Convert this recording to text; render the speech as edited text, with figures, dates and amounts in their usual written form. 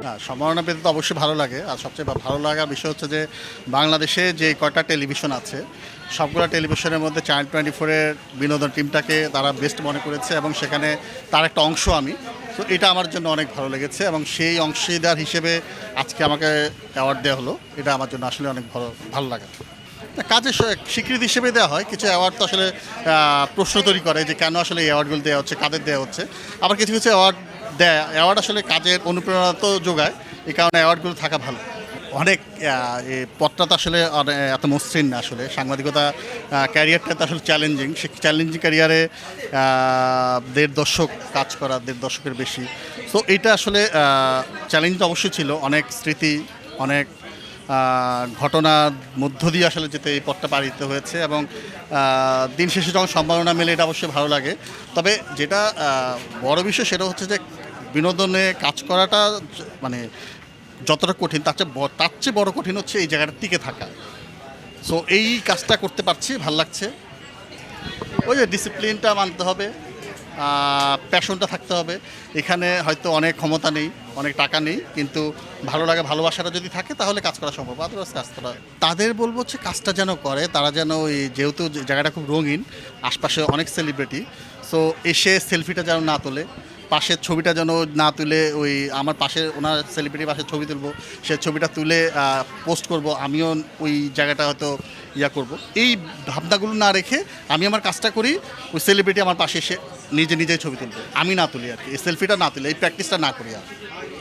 না, সম্মাননা পেতে তো অবশ্যই ভালো লাগে। আর সবচেয়ে ভালো লাগার বিষয় হচ্ছে যে বাংলাদেশে যে কয়টা টেলিভিশন আছে, সবগুলা টেলিভিশনের মধ্যে চ্যানেল 24 এর বিনোদন টিমটাকে তারা বেস্ট মনে করেছে এবং সেখানে তার একটা অংশ আমি। তো এটা আমার জন্য অনেক ভালো লেগেছে এবং সেই অংশীদার হিসেবে আজকে আমাকে অ্যাওয়ার্ড দেওয়া হলো। এটা আমার জন্য আসলে অনেক ভালো লাগা। না, কাজের স্বীকৃতি হিসেবে দেওয়া হয়। কিছু অ্যাওয়ার্ড তো আসলে প্রশ্ন তৈরি করে যে কেন আসলে এই অ্যাওয়ার্ডগুলো দেওয়া হচ্ছে, কাদের দেওয়া হচ্ছে। আবার কিছু কিছু অ্যাওয়ার্ড আসলে কাজের অনুপ্রেরণা তো যোগায়। এই কারণে অ্যাওয়ার্ডগুলো থাকা ভালো। অনেক এই পথটা তো আসলে এত মসৃণ না আসলে। সাংবাদিকতা ক্যারিয়ারটা তো আসলে চ্যালেঞ্জিং। সে চ্যালেঞ্জিং ক্যারিয়ারে ১.৫ দশক কাজ করা, ১.৫ দশকের বেশি। সো এইটা আসলে চ্যালেঞ্জ তো অবশ্যই ছিল। অনেক স্মৃতি, অনেক ঘটনার মধ্য দিয়ে আসলে যেতে এই পথটা পাড়ি দিতে হয়েছে এবং দিন শেষে যখন সম্মাননা মেলে এটা অবশ্যই ভালো লাগে। তবে যেটা বড় বিষয় সেটা হচ্ছে যে বিনোদনে কাজ করাটা মানে যতটা কঠিন তার চেয়ে বড় কঠিন হচ্ছে এই জায়গাটা টিকে থাকা। সো এই কাজটা করতে পারছি, ভাল লাগছে। ওই যে ডিসিপ্লিনটা মানতে হবে, প্যাশনটা থাকতে হবে। এখানে হয়তো অনেক ক্ষমতা নেই, অনেক টাকা নেই, কিন্তু ভালো লাগা ভালোবাসাটা যদি থাকে তাহলে কাজ করা সম্ভব। আদারওয়াইজ কাজ করা তাদের বলবো হচ্ছে কাজটা যেন করে, তারা যেন ওই যেহেতু জায়গাটা খুব রঙিন, আশপাশে অনেক সেলিব্রিটি, সো এসে সেলফিটা যেন না তোলে, পাশের ছবিটা যেন না তুলে ওই আমার পাশে ওনার সেলিব্রিটির পাশে ছবি তুলবো, সে ছবিটা তুলে পোস্ট করব, আমিও ওই জায়গাটা হয়তো করব। এই ভাবনাগুলো না রেখে আমি আমার কাজটা করি, ওই সেলিব্রিটি আমার পাশে এসে নিজে নিজেই ছবি তুলবে, আমি না তুলি আর কি, এই সেলফিটা না তুলি, এই প্র্যাকটিসটা না করি আর।